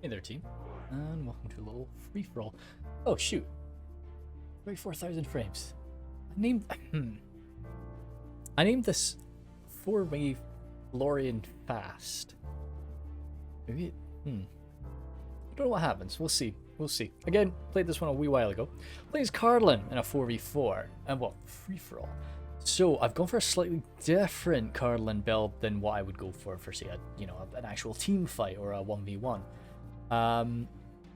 Hey there, team, and welcome to a little free-for-all. Oh, shoot. 34,000 frames. I named this 4-wave Lorian Fast. Maybe, I don't know what happens. We'll see. We'll see. Again, played this one a wee while ago. Plays Cardolan in a 4v4, and well, free-for-all. So I've gone for a slightly different Cardolan build than what I would go for say, an actual team fight or a 1v1.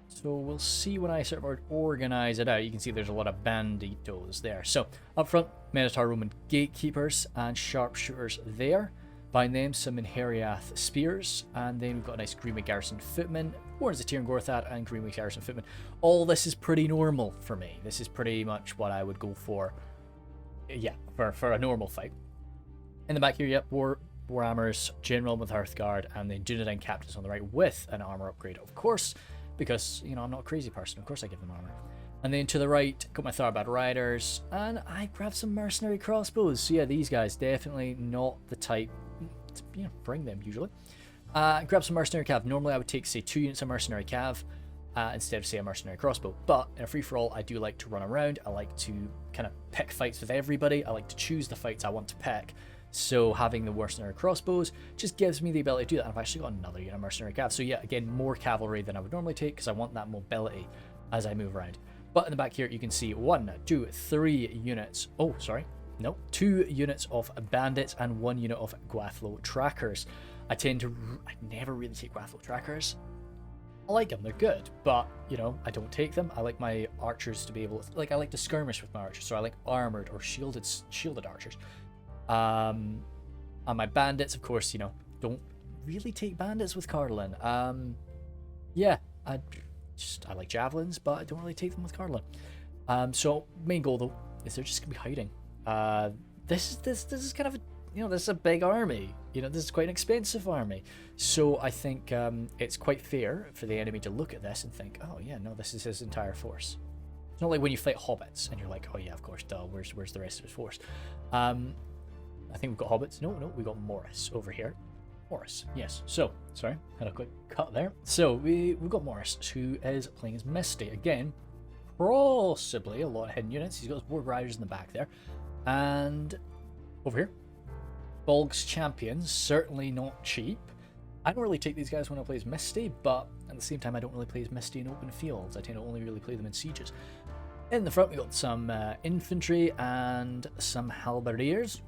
So we'll see when I sort of organize it out. You can see there's a lot of banditos there. So up front, Minotaur Roman gatekeepers and sharpshooters there. Behind them, some Inheriath spears, and then we've got a nice Greenway Garrison footman, Warrens of Tyrion Gorthad, and Greenway Garrison footman. All this is pretty normal for me. This is pretty much what I would go for, yeah, for a normal fight. In the back here, yep, Warhammer's General with Hearthguard, and then Dunedain Captains on the right with an armor upgrade, of course, because, you know, I'm not a crazy person. Of course I give them armor. And then to the right, got my Tharbad Riders, and I grabbed some mercenary crossbows. So yeah, these guys, definitely not the type to, bring them usually. Grab some mercenary cav. Normally I would take, say, 2 units of mercenary cav instead of, say, a mercenary crossbow. But in a free-for-all, I do like to run around. I like to kind of pick fights with everybody. I like to choose the fights I want to pick. So having the mercenary crossbows just gives me the ability to do that. And I've actually got another unit of mercenary cav. So yeah, again, more cavalry than I would normally take because I want that mobility as I move around. But in the back here, you can see 1, 2, 3 units. Oh, sorry. No, 2 units of bandits and 1 unit of Gwathlo trackers. I never really take Gwathlo trackers. I like them, they're good, but, I don't take them. I like my archers to be able to, I like to skirmish with my archers, so I like armored or shielded archers. And my bandits, of course, don't really take bandits with Cardolan. Yeah, I like javelins, but I don't really take them with Cardolan. So main goal though is they're just gonna be hiding. This is kind of this is a big army. This is quite an expensive army. So I think it's quite fair for the enemy to look at this and think, oh yeah, no, this is his entire force. It's not like when you fight hobbits and you're like, oh yeah, of course, duh, where's the rest of his force? I think we've got hobbits. No, we got Morris over here. Morris, yes. So, sorry, had a quick cut there. So we've got Morris, who is playing as Misty. Again, possibly a lot of hidden units. He's got his Board Riders in the back there. And over here, Bolg's Champions, certainly not cheap. I don't really take these guys when I play as Misty, but at the same time, I don't really play as Misty in open fields. I tend to only really play them in sieges. In the front, we got some infantry and some halberdiers.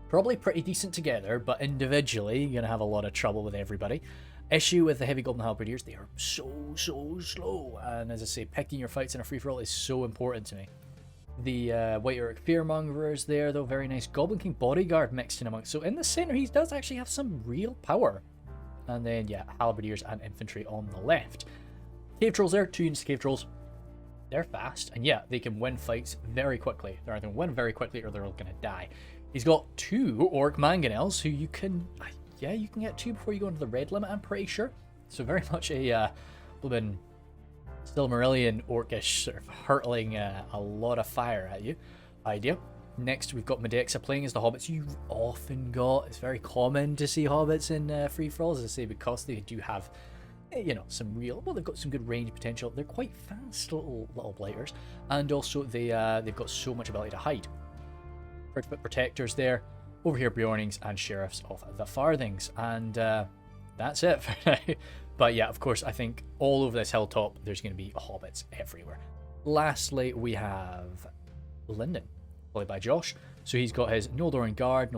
Probably pretty decent together, but individually, you're going to have a lot of trouble with everybody. Issue with the heavy goblin halberdiers, they are so slow. And as I say, picking your fights in a free-for-all is so important to me. The White Orc Fearmongerers there, though, very nice. Goblin King Bodyguard mixed in amongst. So in the center, he does actually have some real power. And then, yeah, halberdiers and infantry on the left. Cave Trolls there, 2 units of Cave Trolls. They're fast, and yeah, they can win fights very quickly. They're either going to win very quickly or they're going to die. He's got 2 Orc Mangonels who you can get 2 before you go into the red limit, I'm pretty sure. So very much a blooming Silmarillion Orcish sort of hurtling a lot of fire at you idea. Next, we've got Medexa playing as the Hobbits. You've often got, it's very common to see Hobbits in free-for-alls, as I say, because they do have, some real, well, they've got some good range potential. They're quite fast little blighters, and also they've got so much ability to hide. Protectors there. Over here, Bjornings and Sheriffs of the Farthings. And that's it for now. But yeah, of course, I think all over this hilltop, there's going to be hobbits everywhere. Lastly, we have Lindon, played by Josh. So he's got his Noldoran Guard,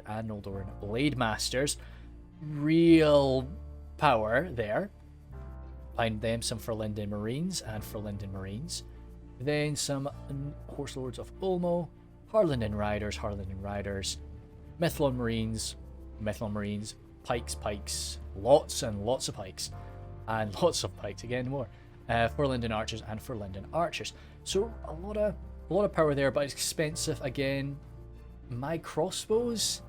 and Noldoran Blade Masters. Real power there. Behind them, some for Lindon Marines and for Lindon Marines. Then some Horse Lords of Ulmo, Harlanden Riders, Mithlon Marines, Pikes, lots and lots of Pikes, and lots of Pikes, again more, for Lindon Archers and for Lindon Archers. So a lot of power there, but it's expensive. Again, my crossbows,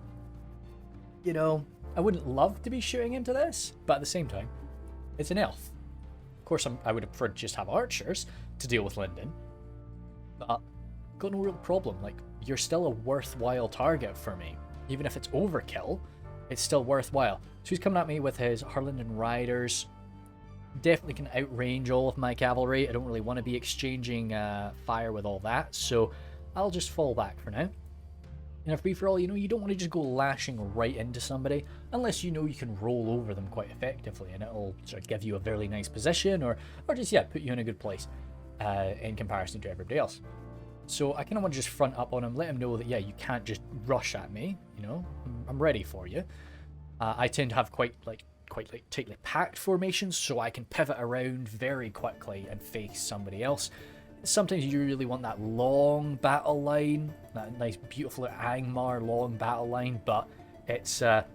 I wouldn't love to be shooting into this, but at the same time, it's an elf. Of course, I would have preferred to just have archers to deal with Lindon, but got no real problem. You're still a worthwhile target for me. Even if it's overkill, it's still worthwhile. So he's coming at me with his Harlanden Riders. definitely can outrange all of my cavalry. I don't really want to be exchanging fire with all that, so I'll just fall back for now. In a free-for-all, you know, you don't want to just go lashing right into somebody unless you know you can roll over them quite effectively, and it'll sort of give you a very nice position, or just, yeah, put you in a good place in comparison to everybody else. So I kind of want to just front up on him, let him know that, yeah, you can't just rush at me, you know, I'm ready for you. I tend to have quite tightly packed formations, so I can pivot around very quickly and face somebody else. Sometimes you really want that long battle line, that nice, beautiful Angmar long battle line, but it's a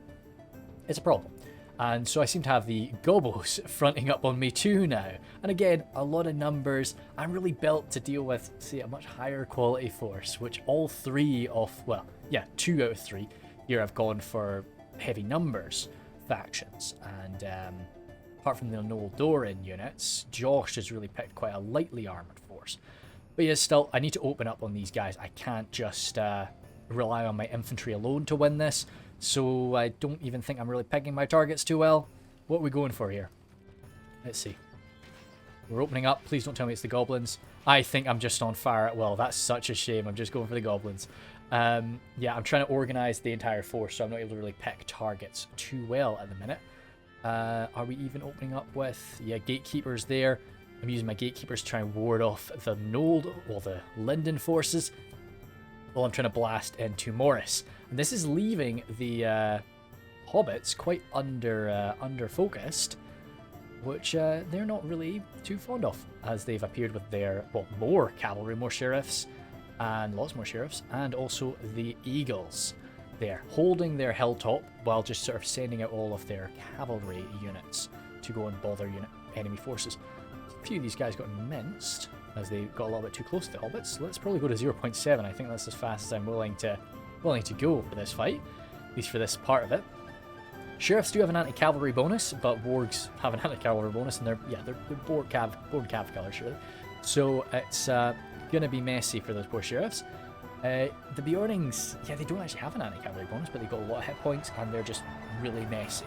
problem. And so I seem to have the gobos fronting up on me too now. And again, a lot of numbers. I'm really built to deal with, say, a much higher quality force, which all three of, well, yeah, 2 out of 3 here have gone for heavy numbers factions. And apart from the Noldoran units, Josh has really picked quite a lightly armored force. But yeah, still, I need to open up on these guys. I can't just rely on my infantry alone to win this. So I don't even think I'm really picking my targets too well. What are we going for here? Let's see. We're opening up. Please don't tell me it's the goblins. I think I'm just on fire. Well, that's such a shame. I'm just going for the goblins. Yeah, I'm trying to organize the entire force, so I'm not able to really pick targets too well at the minute. Are we even opening up with, yeah, gatekeepers there? I'm using my gatekeepers to try and ward off the Nold, or the Lindon forces, while I'm trying to blast into Morris. And this is leaving the hobbits quite under focused, which they're not really too fond of, as they've appeared with their, well, more cavalry, more sheriffs, and lots more sheriffs, and also the eagles there, holding their hilltop while just sort of sending out all of their cavalry units to go and bother enemy forces. A few of these guys got minced as they got a little bit too close to the hobbits. Let's probably go to 0.7. I think that's as fast as I'm willing to go for this fight, at least for this part of it. Sheriffs do have an anti-cavalry bonus, but wargs have an anti-cavalry bonus, and they're board cav killers, really. So it's gonna be messy for those poor sheriffs. The Bjornings, yeah, they don't actually have an anti-cavalry bonus, but they got a lot of hit points, and they're just really messy.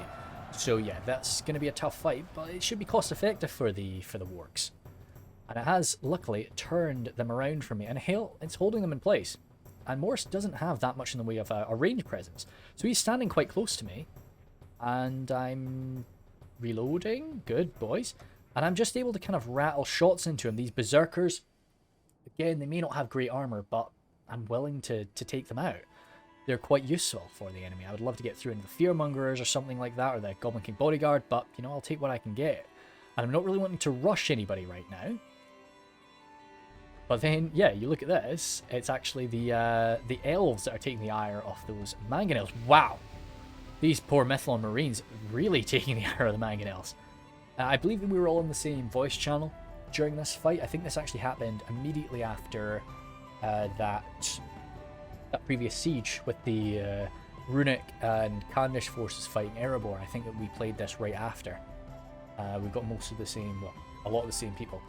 So yeah, that's gonna be a tough fight, but it should be cost effective for the wargs. And it has, luckily, turned them around for me, and it's holding them in place. And Morris doesn't have that much in the way of a range presence, so he's standing quite close to me, and I'm reloading. Good, boys. And I'm just able to kind of rattle shots into him. These berserkers, again, they may not have great armor, but I'm willing to take them out. They're quite useful for the enemy. I would love to get through into the Fearmongers or something like that, or the Goblin King Bodyguard, but, you know, I'll take what I can get. And I'm not really wanting to rush anybody right now. But then, yeah, you look at this, it's actually the elves that are taking the ire of those mangonels. Wow! These poor Mythlon Marines really taking the ire of the mangonels. I believe that we were all in the same voice channel during this fight. I think this actually happened immediately after that previous siege with the Runic and Khandish forces fighting Erebor. I think that we played this right after. We've got most of the same, well, a lot of the same people.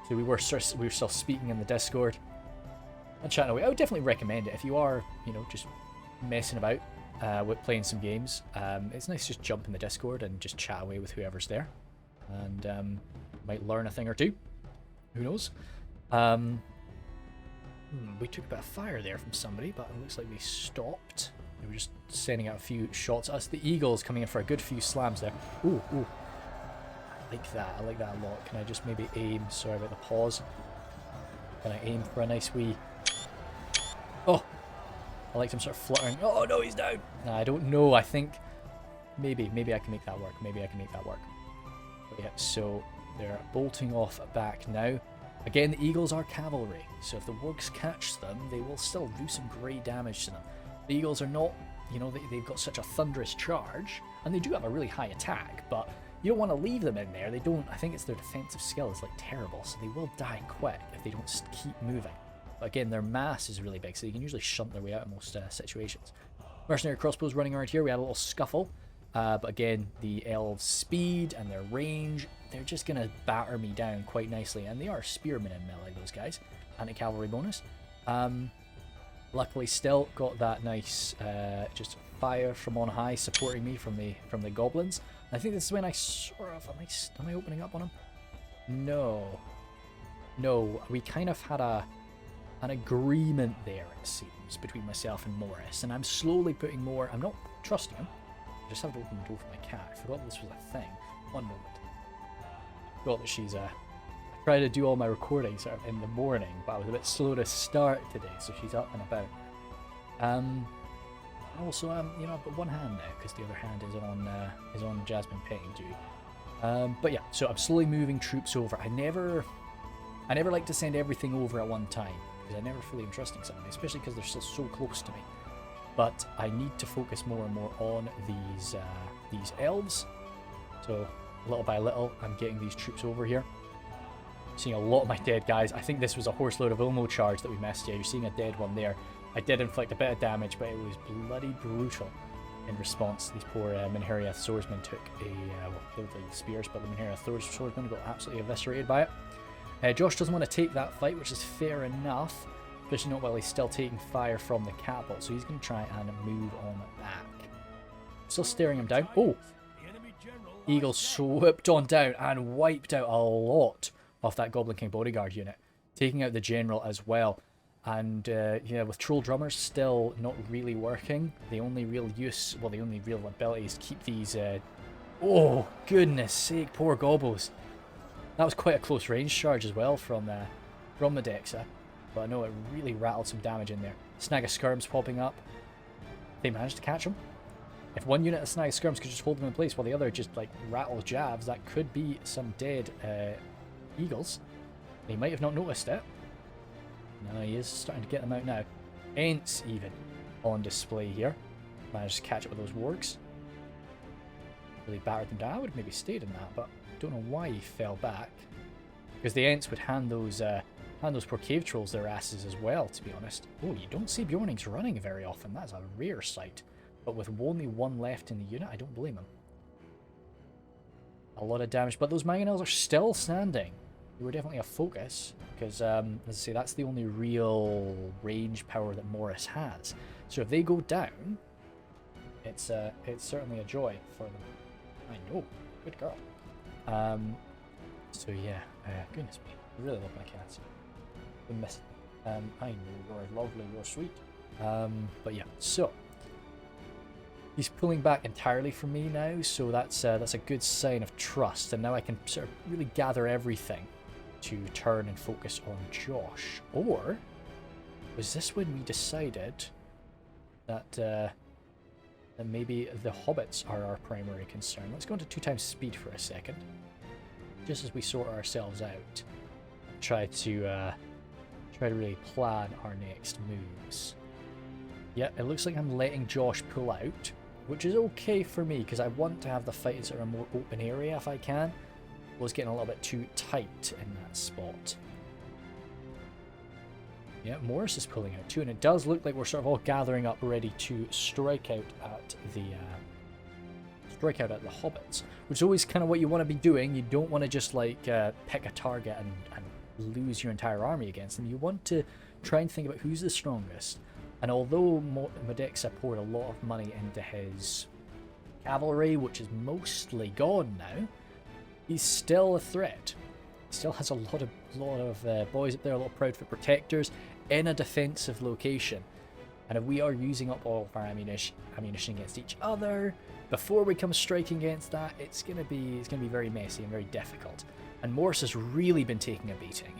So we were still speaking in the Discord and chatting away. I would definitely recommend it if you are, you know, just messing about with playing some games. It's nice to just jump in the Discord and just chat away with whoever's there, and might learn a thing or two. Who knows? We took a bit of fire there from somebody, but it looks like they stopped. They were just sending out a few shots at us. The Eagles coming in for a good few slams there. Ooh, ooh. I like that a lot. Can I just maybe aim? Sorry about the pause. Can I aim for a nice wee... Oh! I liked him sort of fluttering. Oh no, he's down! Nah, I don't know. I think maybe I can make that work. Maybe I can make that work. But yeah, so they're bolting off back now. Again, the Eagles are cavalry, so if the wargs catch them, they will still do some great damage to them. The Eagles are not, you know, they've got such a thunderous charge, and they do have a really high attack, but you don't want to leave them in there. They don't, I think it's their defensive skill is like terrible, so they will die quick if they don't keep moving. But again, their mass is really big, so they can usually shunt their way out in most situations. Mercenary crossbows running around here. We had a little scuffle, but again, the elves' speed and their range, they're just going to batter me down quite nicely, and they are spearmen in melee, those guys. Anti-cavalry bonus. Luckily, still got that nice just fire from on high supporting me from the goblins. I think this is when I sort of... Am I opening up on him? No. No, we kind of had an agreement there, it seems, between myself and Morris. And I'm slowly putting more... I'm not trusting him. I just have to open the door for my cat. I forgot this was a thing. One moment. I forgot that she's... I try to do all my recording sort of in the morning, but I was a bit slow to start today, so she's up and about. Also, you know, I've got one hand now because the other hand is on Jasmine painting duty. But yeah, so I'm slowly moving troops over. I never like to send everything over at one time because I never fully am trusting somebody, especially because they're still so close to me. But I need to focus more and more on these elves. So little by little, I'm getting these troops over here. Seeing a lot of my dead guys. I think this was a horse load of Ulmo charge that we missed. Yeah, you're seeing a dead one there. I did inflict a bit of damage, but it was bloody brutal in response. These poor Minheriath swordsmen took well, they were the spears, but the Minheriath swordsmen got absolutely eviscerated by it. Josh doesn't want to take that fight, which is fair enough, especially not while he's still taking fire from the catapult, so he's going to try and move on back. Still staring him down. Oh! Eagle swept on down and wiped out a lot of that Goblin King bodyguard unit, taking out the general as well. And yeah, with Troll Drummers still not really working, the only real use, well, the only real ability is to keep these... oh, goodness sake, poor gobbles. That was quite a close range charge as well from Medexa, but I know it really rattled some damage in there. Snag of Skirms popping up. They managed to catch him. If one unit of Snag of Skirms could just hold them in place while the other just like rattles jabs, that could be some dead eagles. They might have not noticed it. No, he is starting to get them out now. Ents even on display here. Managed to catch up with those wargs. Really battered them down. I would have maybe stayed in that, but don't know why he fell back. Because the Ents would hand those poor cave trolls their asses as well, to be honest. Oh, you don't see Bjornings running very often. That's a rare sight. But with only one left in the unit, I don't blame him. A lot of damage, but those mangonels are still standing. They were definitely a focus, because, as I say, that's the only real range power that Morris has. So if they go down, it's certainly a joy for them. I know, good girl. So yeah, goodness me, I really love my cats. They miss it. I know you're lovely, you're sweet. But yeah, so he's pulling back entirely from me now, so that's a good sign of trust. And now I can sort of really gather everything to turn and focus on Josh. Or was this when we decided that that maybe the hobbits are our primary concern? Let's go into 2x speed for a second, just as we sort ourselves out. Try to really plan our next moves. Yeah, it looks like I'm letting Josh pull out, which is okay for me because I want to have the fight in sort of a more open area if I can. Was getting a little bit too tight in that spot. Yeah, Morris is pulling out too, and it does look like we're sort of all gathering up ready to strike out at the hobbits, which is always kind of what you want to be doing. You don't want to just like pick a target and lose your entire army against them. You want to try and think about who's the strongest. And although Medexa poured a lot of money into his cavalry, which is mostly gone now, he's still a threat. He still has a lot of boys up there, a lot of Proudfoot protectors in a defensive location. And if we are using up all of our ammunition against each other before we come striking against that, it's gonna be very messy and very difficult. And Morris has really been taking a beating.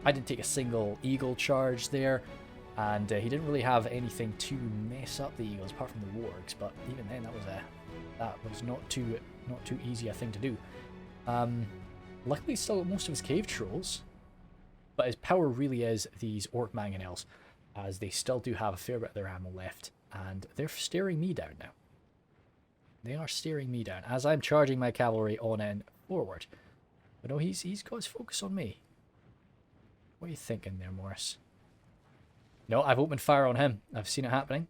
I didn't take a single eagle charge there, and he didn't really have anything to mess up the eagles apart from the wargs. But even then, that was not too easy a thing to do. Luckily, still got most of his cave trolls, but his power really is these orc mangonels, as they still do have a fair bit of their ammo left, and they're staring me down now. They are staring me down as I'm charging my cavalry on in forward. But no, he's got his focus on me. What are you thinking there, Morris? No, I've opened fire on him. I've seen it happening.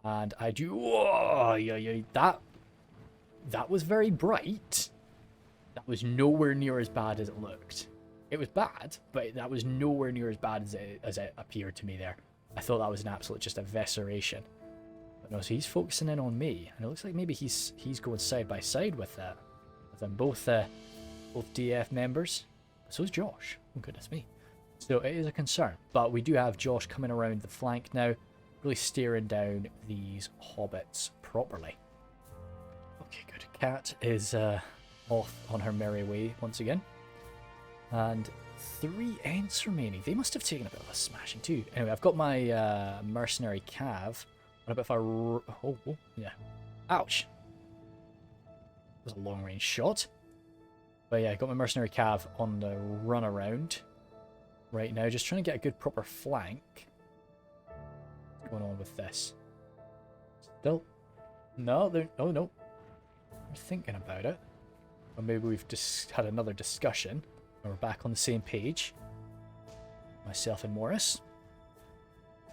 And I do... Whoa, yeah, that was very bright. That was nowhere near as bad as it looked. It was bad, but that was nowhere near as bad as it appeared to me there. I thought that was an absolute just evisceration. But No, so he's focusing in on me, and it looks like maybe he's going side by side with them. Both DF members. So is Josh. Oh goodness me. So it is a concern, but we do have Josh coming around the flank now, really staring down these hobbits properly. Okay, good. Cat is off on her merry way once again, and 3 Ents remaining. They must have taken a bit of a smashing too. Anyway, I've got my mercenary cav. What about if I... Oh, yeah. Ouch. That was a long-range shot. But yeah, I got my mercenary cav on the run around right now. Just trying to get a good proper flank. What's going on with this? Still... No, they're... Oh, no. We're thinking about it. Or maybe we've just had another discussion. And we're back on the same page. Myself and Morris.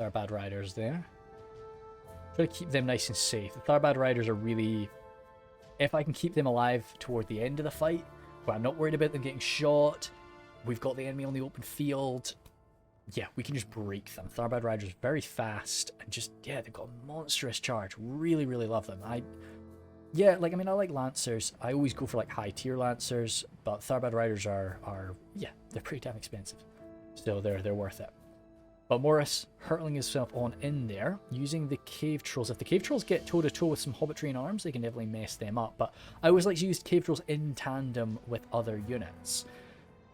Tharbad Riders there. Try to keep them nice and safe. The Tharbad Riders are really... If I can keep them alive toward the end of the fight, where I'm not worried about them getting shot, we've got the enemy on the open field, yeah, we can just break them. Tharbad Riders are very fast, and just, yeah, they've got a monstrous charge. Really, really love them. I like Lancers. I always go for, like, high-tier Lancers, but Tharbad Riders are, yeah, they're pretty damn expensive. So they're worth it. But Morris hurtling himself on in there, using the Cave Trolls. If the Cave Trolls get toe-to-toe with some Hobbit arms, they can definitely mess them up. But I always like to use Cave Trolls in tandem with other units.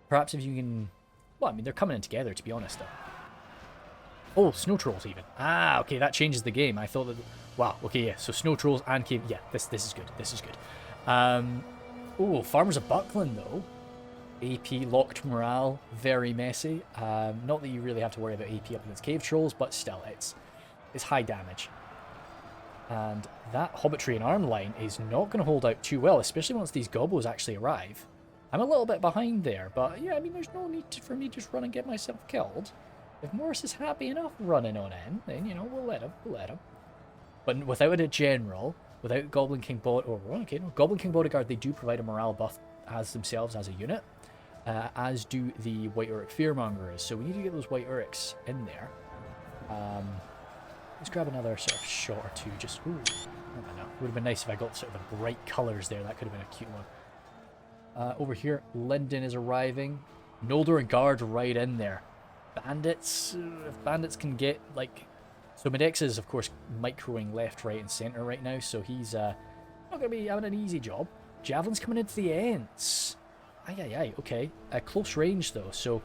Perhaps if you can... Well, I mean, they're coming in together, to be honest, though. Oh, Snow Trolls, even. Ah, okay, that changes the game. I thought that... Wow, okay, yeah, so Snow Trolls and Cave... Yeah, this is good, this is good. Oh, Farmers of Buckland, though. AP locked morale, very messy. Not that you really have to worry about AP up against Cave Trolls, but still, it's high damage. And that Hobbitry and arm line is not going to hold out too well, especially once these gobos actually arrive. I'm a little bit behind there, but yeah, I mean, there's no need for me to just run and get myself killed. If Morris is happy enough running on in, then, you know, we'll let him. But without a general, without Goblin King Goblin King Bodyguard, they do provide a morale buff as themselves as a unit. As do the White Uruk Fearmongers. So we need to get those White Uruks in there. Let's grab another sort of shot or two. Just, ooh, I don't know. Would have been nice if I got sort of the bright colours there. That could have been a cute one. Over here, Lindon is arriving. Noldor and Guard right in there. Bandits, if bandits can get, like... So Medex is, of course, microing left, right, and centre right now. So he's not going to be having an easy job. Javelin's coming into the Ents. Aye, okay. Close range, though, so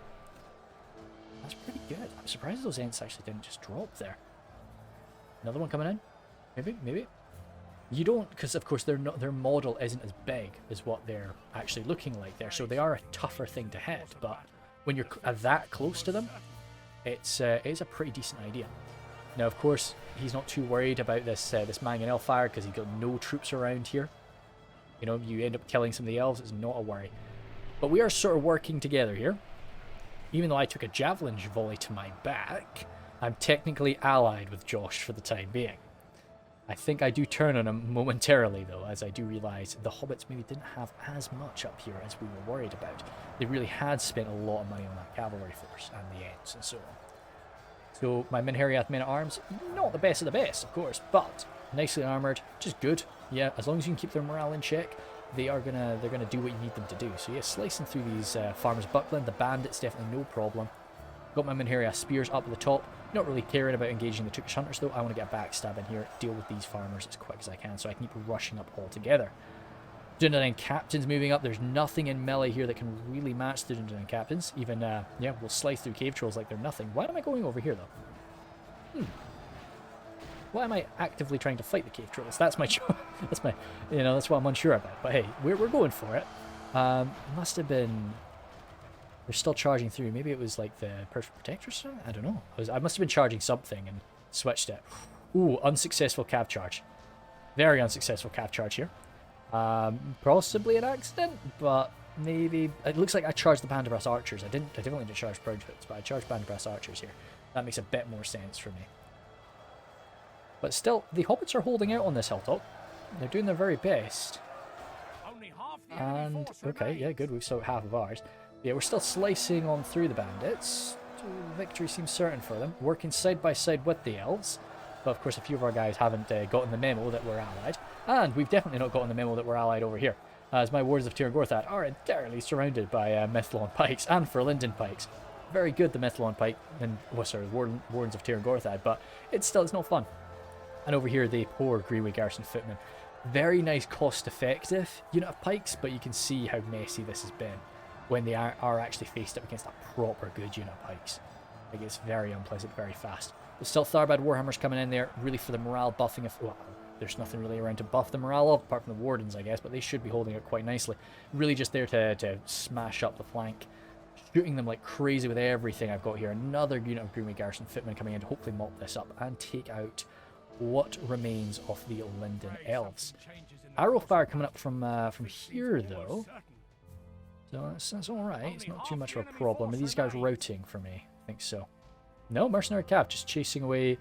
that's pretty good. I'm surprised those Ents actually didn't just drop there. Another one coming in? Maybe. You don't, because of course their model isn't as big as what they're actually looking like there, so they are a tougher thing to hit, but when you're that close to them, it's a pretty decent idea. Now, of course, he's not too worried about this Mangonel fire, because he's got no troops around here. You know, you end up killing some of the elves, it's not a worry. But we are sort of working together here. Even though I took a javelin volley to my back, I'm technically allied with Josh for the time being. I think I do turn on him momentarily, though, as I do realise the Hobbits maybe didn't have as much up here as we were worried about. They really had spent a lot of money on that cavalry force and the Ents and so on. So my Minheriath men-at-arms, not the best of the best, of course, but nicely armoured, just good. Yeah, as long as you can keep their morale in check, they're gonna do what you need them to do. So yeah, slicing through these Farmers Buckland, the bandits definitely no problem. Got my Minheriath spears up at the top. Not really caring about engaging the Tookish Hunters though. I want to get a backstab in here, deal with these farmers as quick as I can, so I can keep rushing up all together. Dundon Captains moving up. There's nothing in melee here that can really match the Dundon Captains. Even yeah, we'll slice through Cave Trolls like they're nothing. Why am I going over here though? Why am I actively trying to fight the Cave Trolls? That's my that's my, you know, that's what I'm unsure about. But hey, we're going for it. Must have been... They're still charging through. Maybe it was like the Perfect Protector or something? I don't know. I must have been charging something and switched it. Ooh, unsuccessful cav charge. Very unsuccessful cav charge here. Possibly an accident, but maybe... It looks like I charged the Bandabrass Archers. I definitely didn't charge Proudhoods, but I charged Bandabrass Archers here. That makes a bit more sense for me. But still, the Hobbits are holding out on this hilltop. They're doing their very best. And, okay, yeah, good. We've sold half of ours. Yeah, we're still slicing on through the bandits. Victory seems certain for them. Working side by side with the elves. But of course, a few of our guys haven't gotten the memo that we're allied. And we've definitely not gotten the memo that we're allied over here, as my Wardens of Tir Gorthad are entirely surrounded by Mithlon pikes and for Lindon pikes. Very good, the Mithlon pike, and Wardens of Tir Gorthad, but it's not fun. And over here, the poor Greenway Garrison footmen. Very nice, cost-effective unit of pikes, but you can see how messy this has been when they are actually faced up against a proper good unit of pikes. Like, it's very unpleasant, very fast. There's still Tharbad Warhammers coming in there, really for the morale buffing of... Well, there's nothing really around to buff the morale of, apart from the Wardens, I guess, but they should be holding it quite nicely. Really just there to smash up the flank. Shooting them like crazy with everything I've got here. Another unit of Greenway Garrison footmen coming in to hopefully mop this up and take out what remains of the Lindon elves. Arrow fire coming up from here, though. So that's alright. It's not too much of a problem. Are these guys routing for me? I think so. No, mercenary cap just chasing away.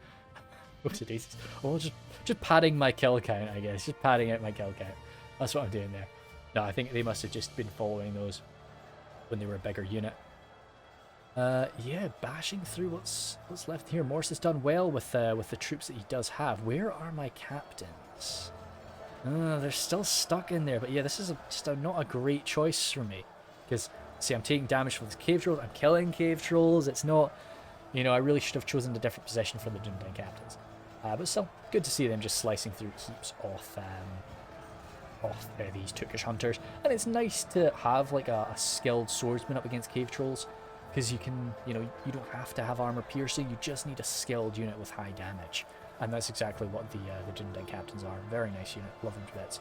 What's it? Oh, just padding my kill count, I guess. Just padding out my kill count. That's what I'm doing there. No, I think they must have just been following those when they were a bigger unit. Yeah, bashing through what's left here. Morse has done well with the troops that he does have. Where are my captains? They're still stuck in there. But yeah, this is not a great choice for me. Because, see, I'm taking damage from these cave trolls. I'm killing cave trolls. It's not... You know, I really should have chosen a different position for the Dundee captains. But still, good to see them just slicing through heaps off these Tookish hunters. And it's nice to have like a skilled swordsman up against cave trolls. Because you can, you don't have to have armor piercing. You just need a skilled unit with high damage. And that's exactly what the Dundee captains are. Very nice unit. Love them to bits.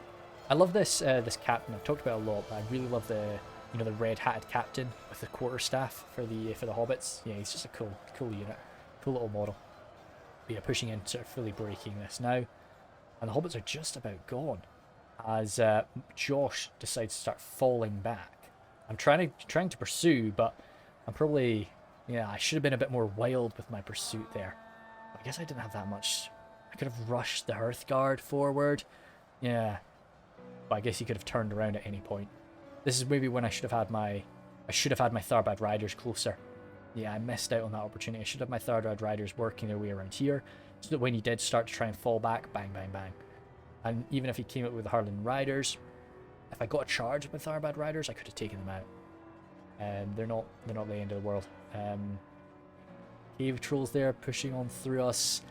I love this captain. I've talked about it a lot, but I really love the the red-hatted captain with the quarterstaff for the hobbits. Yeah, he's just a cool unit, cool little model. But yeah, pushing in, sort of fully breaking this now, and the hobbits are just about gone as Josh decides to start falling back. I'm trying to pursue, but I'm probably I should have been a bit more wild with my pursuit there. I guess I didn't have that much. I could have rushed the Hearthguard forward. Yeah, but I guess he could have turned around at any point. This is maybe when I should have had my Tharbad Riders closer. Yeah, I missed out on that opportunity. I should have my Tharbad Riders working their way around here, so that when he did start to try and fall back, bang, bang, bang. And even if he came up with the Harlan Riders, if I got a charge with Tharbad Riders, I could have taken them out. They're not the end of the world. Cave trolls there pushing on through us.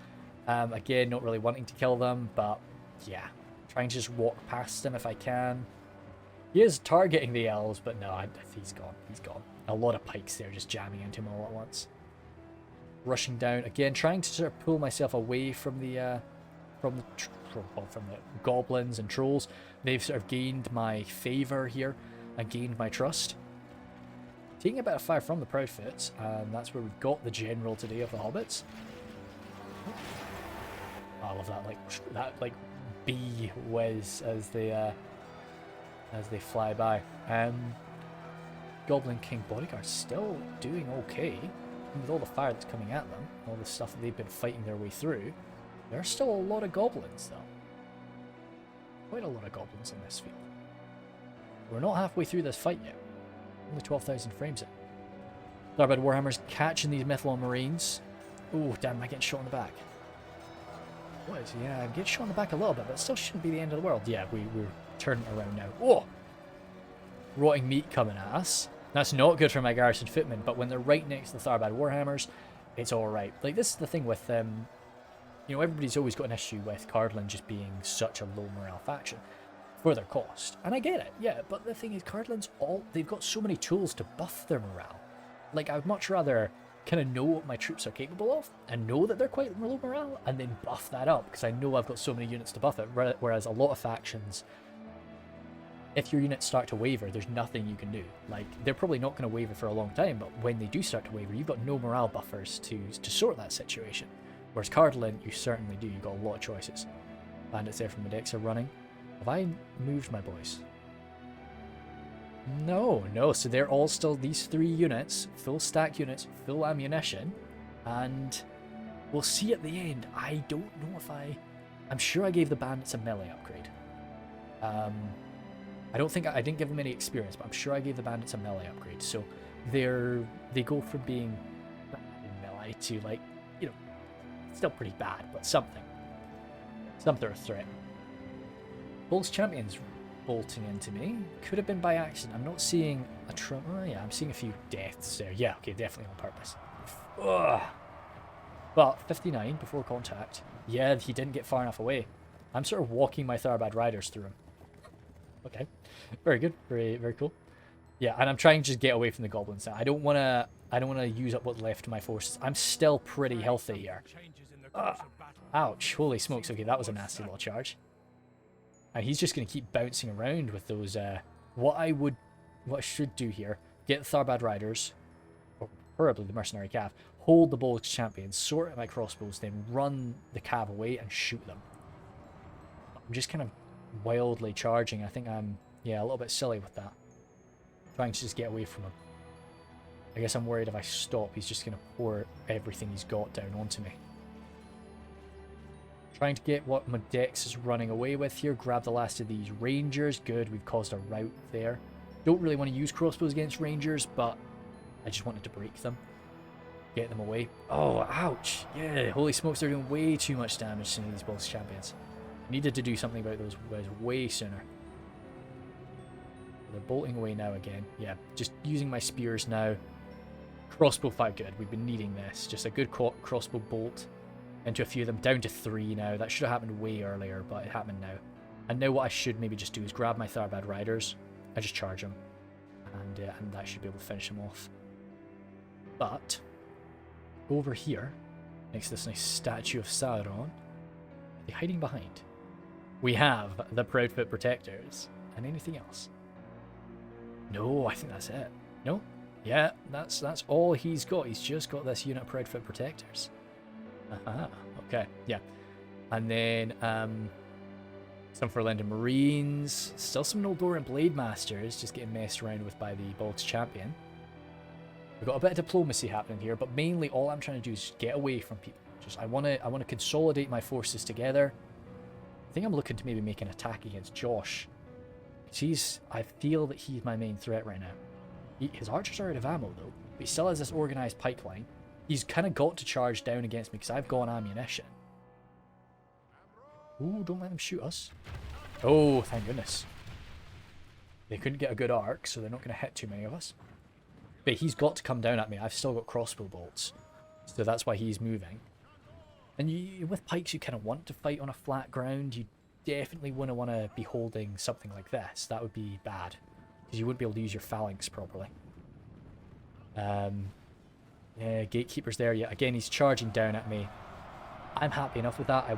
Again, not really wanting to kill them, but yeah, trying to just walk past them if I can. He is targeting the elves, but no, he's gone. He's gone. A lot of pikes there just jamming into him all at once. Rushing down again, trying to sort of pull myself away from the goblins and trolls. They've sort of gained my favour here and gained my trust. Taking a bit of fire from the Proudfoots, and that's where we've got the general today of the hobbits. I love that like bee whiz as they fly by. Goblin King bodyguards still doing okay, and with all the fire that's coming at them, all the stuff that they've been fighting their way through. There are still a lot of goblins though. Quite a lot of goblins on this field. We're not halfway through this fight yet. Only 12,000 frames it. Tharbad Warhammer's catching these Mithlon Marines. Oh, damn, am I getting shot in the back? What is he? Yeah, I'm getting shot in the back a little bit, but it still shouldn't be the end of the world. Yeah, we're turning around now. Oh! Rotting meat coming at us. That's not good for my garrison footmen, but when they're right next to the Tharbad Warhammers, it's alright. Like, this is the thing with, everybody's always got an issue with Cardolan just being such a low morale faction. For their cost. And I get it, yeah, but the thing is, Cardolan's they've got so many tools to buff their morale. Like, I would much rather kind of know what my troops are capable of, and know that they're quite low morale, and then buff that up, because I know I've got so many units to buff it, whereas a lot of factions, if your units start to waver, there's nothing you can do. Like, they're probably not going to waver for a long time, but when they do start to waver, you've got no morale buffers to sort that situation. Whereas Cardolan, you certainly do. You've got a lot of choices. Bandits there from the decks are running. Have I moved my boys? No. So they're all still these 3 units, full stack units, full ammunition, and we'll see at the end. I don't know if I'm sure I gave the bandits a melee upgrade. I don't think I didn't give them any experience, but I'm sure I gave the bandits a melee upgrade. So they go from being melee to Still pretty bad, but something. Something of a threat. Bolt's Champion's bolting into me. Could have been by accident. I'm not seeing a oh yeah, I'm seeing a few deaths there. Yeah, okay, definitely on purpose. Ugh. Well, 59 before contact. Yeah, he didn't get far enough away. I'm sort of walking my Tharbad riders through him. Okay, very good, very cool. Yeah, and I'm trying to just get away from the goblins now. I don't want to use up what's left of my forces. I'm still pretty healthy here. Ouch! Holy smokes! Okay, that was a nasty little charge. And he's just going to keep bouncing around with those. What I should do here: get the Tharbad riders, or preferably the mercenary cav. Hold the Bolt's Champion, sort out my crossbows, then run the cav away and shoot them. I'm just kind of wildly charging. I think I'm, yeah, a little bit silly with that. Trying to just get away from him. I guess I'm worried if I stop, he's just going to pour everything he's got down onto me. Trying to get what my Dex is running away with here. Grab the last of these Rangers. Good, we've caused a rout there. Don't really want to use crossbows against Rangers, but I just wanted to break them. Get them away. Oh, ouch. Yeah, holy smokes, they're doing way too much damage to these Bolt's Champions. Needed to do something about those guys way sooner. They're bolting away now again. Yeah, just using my spears now. Crossbow fight, good. We've been needing this. Just a good crossbow bolt into a few of them. Down to 3 now. That should have happened way earlier, but it happened now. And now what I should maybe just do is grab my Tharbad riders. I just charge them. And that should be able to finish them off. But over here, next to this nice statue of Sauron, the hiding behind, we have the Proudfoot Protectors. And anything else? No, I think that's it. No? Yeah, that's all he's got. He's just got this unit of Proudfoot Protectors. Aha, okay, yeah. And then some for Lindon Marines. Still some Noldoran Blade Masters just getting messed around with by the Bolt's Champion. We've got a bit of diplomacy happening here, but mainly all I'm trying to do is get away from people. Just I want to consolidate my forces together. I think I'm looking to maybe make an attack against Josh. I feel that he's my main threat right now. His archers are out of ammo though, but he still has this organized pipeline. He's kind of got to charge down against me because I've got ammunition. Ooh, don't let them shoot us. Oh, thank goodness. They couldn't get a good arc, so they're not going to hit too many of us. But he's got to come down at me. I've still got crossbow bolts, so that's why he's moving. And with pikes, you kind of want to fight on a flat ground. You definitely wouldn't want to be holding something like this. That would be bad, because you wouldn't be able to use your phalanx properly. Yeah, Gatekeeper's there. Yeah, again, he's charging down at me. I'm happy enough with that. I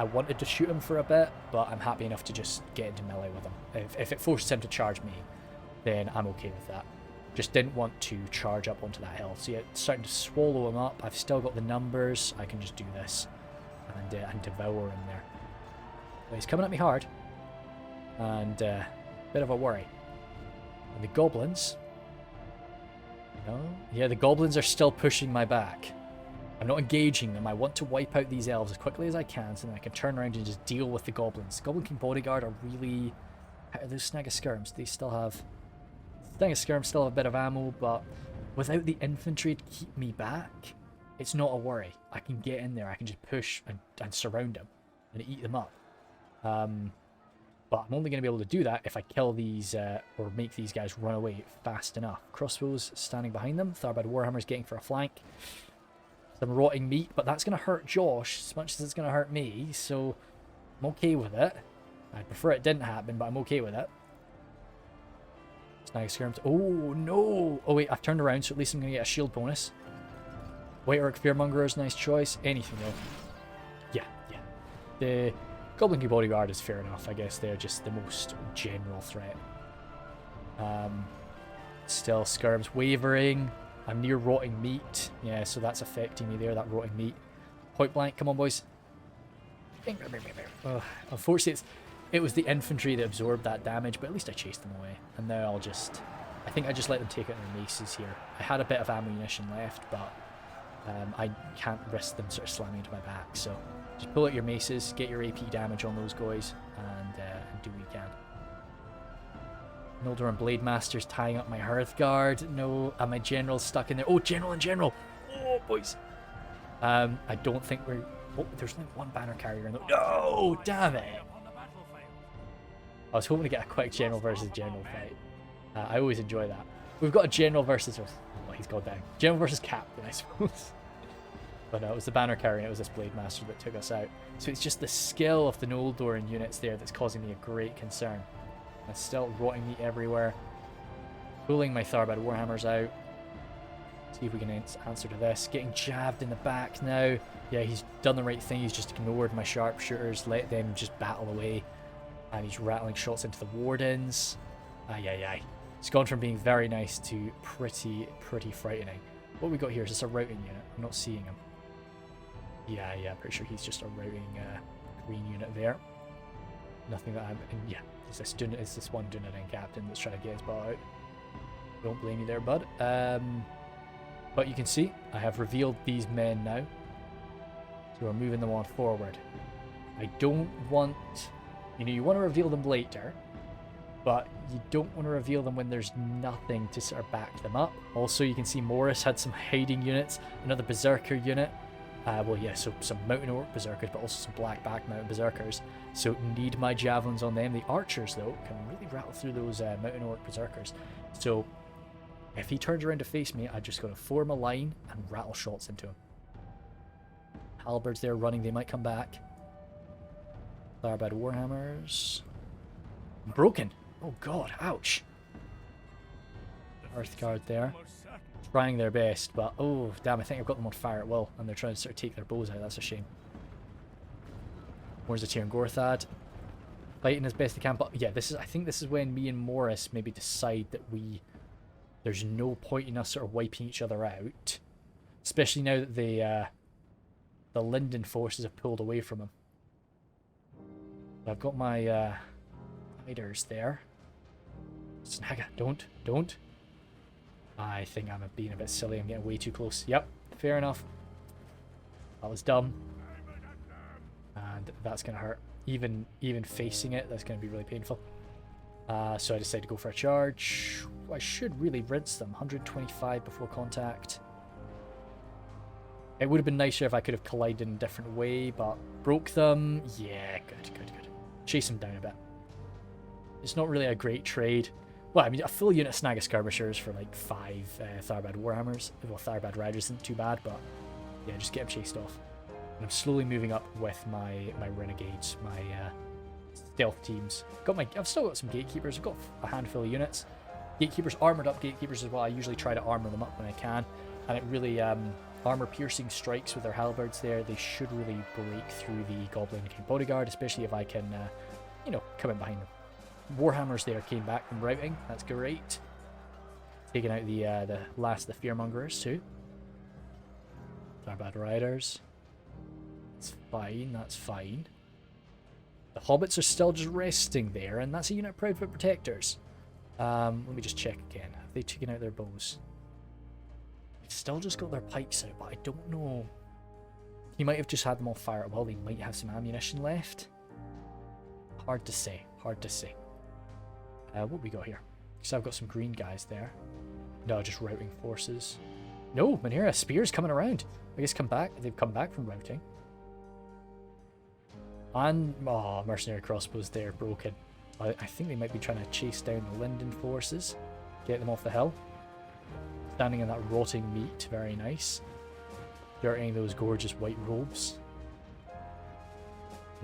wanted to shoot him for a bit, but I'm happy enough to just get into melee with him. If it forces him to charge me, then I'm okay with that. Just didn't want to charge up onto that hill. So yeah, it's starting to swallow him up. I've still got the numbers. I can just do this and devour him there. Well, he's coming at me hard, and bit of a worry. And the goblins, yeah, the goblins are still pushing my back. I'm not engaging them. I want to wipe out these elves as quickly as I can, so then I can turn around and just deal with the goblins. Goblin King Bodyguard are really... How are those Snag of Skirms? They still have... Snag of Skirms still have a bit of ammo, but without the infantry to keep me back, it's not a worry. I can get in there. I can just push and surround them and eat them up. But I'm only going to be able to do that if I kill these, or make these guys run away fast enough. Crossbows standing behind them. Tharbad Warhammer's getting for a flank. Some rotting meat, but that's going to hurt Josh as much as it's going to hurt me, so I'm okay with it. I'd prefer it didn't happen, but I'm okay with it. Snag Skirms. Oh, no! Oh, wait, I've turned around, so at least I'm going to get a shield bonus. White Orc Fearmonger is a nice choice. Anything, though. Yeah. The Goblin King Bodyguard is fair enough. I guess they're just the most general threat. Still, Skirms wavering. I'm near rotting meat. Yeah, so that's affecting me there, that rotting meat. Point blank, come on, boys. Unfortunately, it was the infantry that absorbed that damage, but at least I chased them away. And now I think I just let them take out their maces here. I had a bit of ammunition left, but I can't risk them sort of slamming into my back. So just pull out your maces, get your AP damage on those guys, and do what you can. Noldoran Blade Master's tying up my Hearthguard. No, and my general's stuck in there. Oh, general and general. Oh, boys. I don't think we're... Oh, there's only one banner carrier in the... No! Damn it! I was hoping to get a quick general versus general fight. I always enjoy that. We've got a general versus... Oh, he's gone down. General versus captain, I suppose. But no, it was the banner carrier and it was this Blade Master that took us out. So it's just the skill of the Noldoran units there that's causing me a great concern. And still rotting meat everywhere. Pulling my Tharbad Warhammers out. See if we can answer to this. Getting jabbed in the back now. Yeah, he's done the right thing. He's just ignored my sharpshooters. Let them just battle away. And he's rattling shots into the Wardens. Ay, ay, ay. It's gone from being very nice to pretty frightening. What we got here is this a routing unit. I'm not seeing him. Yeah, pretty sure he's just a routing green unit there. Nothing that I'm... Yeah, is this one Dunedain captain that's trying to get his ball out. Don't blame you there, bud. But you can see, I have revealed these men now. So we're moving them on forward. I don't want... You know, you want to reveal them later, but you don't want to reveal them when there's nothing to sort of back them up. Also, you can see Morris had some hiding units, another Berserker unit. Well, yeah, so some Mountain Orc Berserkers, but also some Black Back Mountain Berserkers. So need my Javelins on them. The Archers, though, can really rattle through those Mountain Orc Berserkers. So if he turns around to face me, I just got to form a line and rattle shots into him. Halberds there running, they might come back. Tharbad Warhammers. Broken. Oh god, ouch. Earthguard there. Trying their best, but oh damn, I think I've got them on fire at will, and they're trying to sort of take their bows out. That's a shame. Where's the Tyr and Gorthad? Fighting as best they can, but yeah, I think this is when me and Morris maybe decide that there's no point in us sort of wiping each other out. Especially now that the Lindon forces have pulled away from him. I've got my hiders there. Snagga, don't. I think I'm being a bit silly. I'm getting way too close. Yep, fair enough. That was dumb. And that's going to hurt. Even facing it, that's going to be really painful. So I decided to go for a charge. I should really rinse them. 125 before contact. It would have been nicer if I could have collided in a different way, but broke them. Yeah, good. Chase them down a bit. It's not really a great trade. Well, I mean, a full unit of Snagga Skirmishers for like 5 Tharbad Warhammers. Well, Tharbad Riders isn't too bad, but yeah, just get them chased off. And I'm slowly moving up with my Renegades, my stealth teams. I've still got some Gatekeepers. I've got a handful of units. Gatekeepers, armored up Gatekeepers as well. I usually try to armor them up when I can. And it really, armor-piercing strikes with their halberds there, they should really break through the Goblin King Bodyguard, especially if I can, you know, come in behind them. Warhammers there came back from routing. That's great. Taking out the last of the Fearmongers too. Tharbad Riders. That's fine. The Hobbits are still just resting there, and that's a unit of Proudfoot Protectors. Let me just check again. Have they taken out their bows? They've still just got their pikes out, but I don't know. He might have just had them on fire. Well, they might have some ammunition left. Hard to say. What we got here? Because I've got some green guys there. No, just routing forces. No, Manera, spears coming around. I guess they've come back from routing. And, oh, mercenary crossbows there, broken. I think they might be trying to chase down the Lindon forces. Get them off the hill. Standing in that rotting meat, very nice. Dirtying those gorgeous white robes.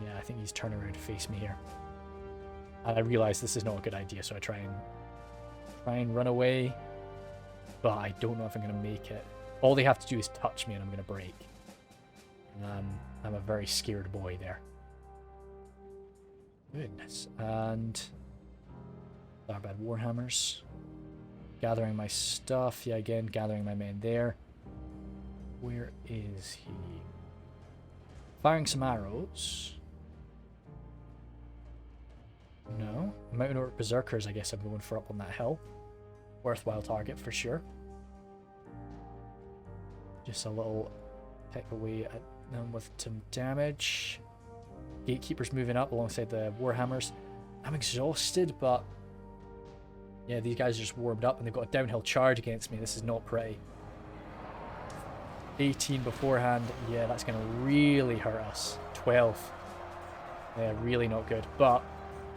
Yeah, I think he's turning around to face me here. And I realize this is not a good idea, so I try and run away. But I don't know if I'm going to make it. All they have to do is touch me and I'm going to break. I'm a very scared boy there. Goodness. And Tharbad Warhammers. Gathering my stuff. Yeah, again, gathering my men there. Where is he? Firing some arrows. No. Mountain Orc Berserkers, I guess I'm going for up on that hill. Worthwhile target for sure. Just a little pick away at them with some damage. Gatekeepers moving up alongside the Warhammers. I'm exhausted, but yeah, these guys are just warmed up and they've got a downhill charge against me. This is not pretty. 18 beforehand. Yeah, that's going to really hurt us. 12. Yeah, really not good. But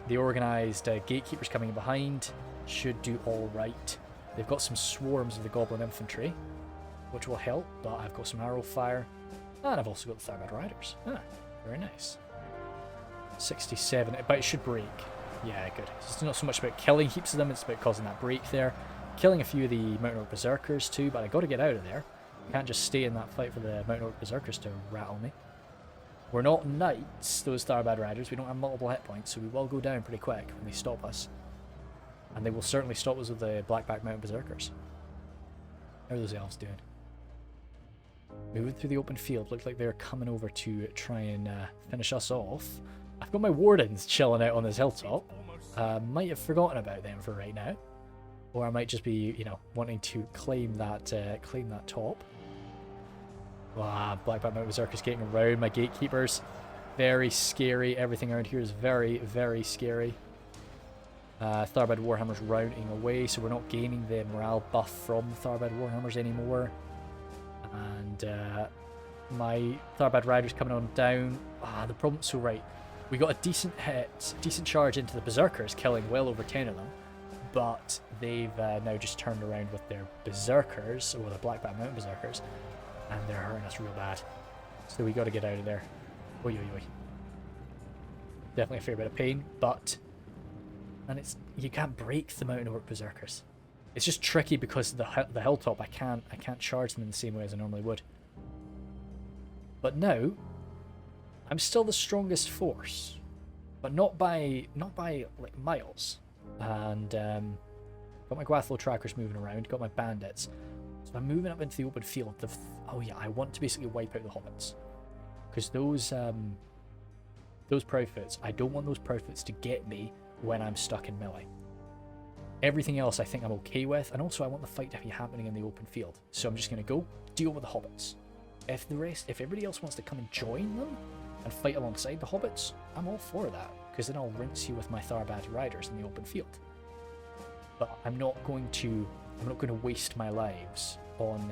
the organised gatekeepers coming in behind should do all right. They've got some swarms of the goblin infantry, which will help, but I've got some arrow fire. And I've also got the Thoroughbred Riders. Ah, very nice. 67, but it should break. Yeah, good. It's not so much about killing heaps of them, it's about causing that break there. Killing a few of the Mountain Orc Berserkers too, but I got to get out of there. I can't just stay in that fight for the Mountain Orc Berserkers to rattle me. We're not knights, those Thoroughbred Riders. We don't have multiple hit points, so we will go down pretty quick when they stop us. And they will certainly stop us with the Blackback Mountain Berserkers. How are those elves doing? Moving through the open field. Looks like they're coming over to try and finish us off. I've got my wardens chilling out on this hilltop. Might have forgotten about them for right now. Or I might just be, you know, wanting to claim that top. Wow, Blackback Mountain Berserkers getting around my gatekeepers. Very scary. Everything around here is very, very scary. Thoroughbred Warhammer's rounding away, so we're not gaining the morale buff from Thoroughbred Warhammers anymore. And my Thoroughbred Riders coming on down. The problem's so right. We got a decent hit, decent charge into the Berserkers, killing well over 10 of them. But they've now just turned around with their Berserkers, or the Blackback Mountain Berserkers, and they're hurting us real bad. So we got to get out of there. Oi, oi, oi. Definitely a fair bit of pain, but... And it's... You can't break the Mountain Orc Berserkers. It's just tricky because the hilltop, I can't charge them in the same way as I normally would. But now, I'm still the strongest force, but not by like miles. And got my Gwathlo trackers moving around, got my bandits. So I'm moving up into the open field. Oh yeah, I want to basically wipe out the hobbits, because those Proudfoots, I don't want those Proudfoots to get me when I'm stuck in melee. Everything else I think I'm okay with, and also I want the fight to be happening in the open field. So I'm just going to go deal with the hobbits. If everybody else wants to come and join them and fight alongside the hobbits, I'm all for that, because then I'll rinse you with my Thoroughbred Riders in the open field. But I'm not going to waste my lives on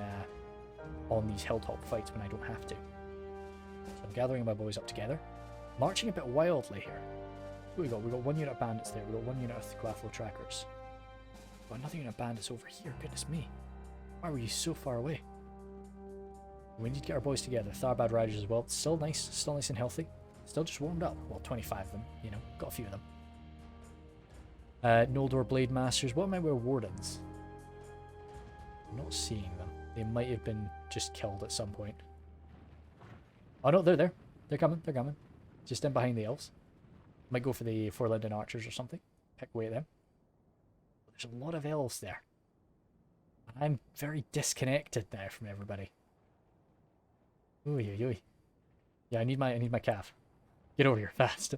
these hilltop fights when I don't have to. So I'm gathering my boys up together, marching a bit wildly here. What we got? We got one unit of bandits there. We got one unit of Gwathlo trackers. Got another unit of bandits over here. Goodness me, why were you so far away? We need to get our boys together. Thoroughbred Riders as well. Still nice and healthy. Still just warmed up. Well, 25 of them, you know, got a few of them. Noldor Blade Masters. What am I with Wardens? I'm not seeing them. They might have been just killed at some point. Oh no, they're there. They're coming. They're coming. Just in behind the elves. Might go for the Lindon archers or something. Pick away at them. There's a lot of elves there. And I'm very disconnected now from everybody. Ooh, yeah, I need my calf. Get over here, fast.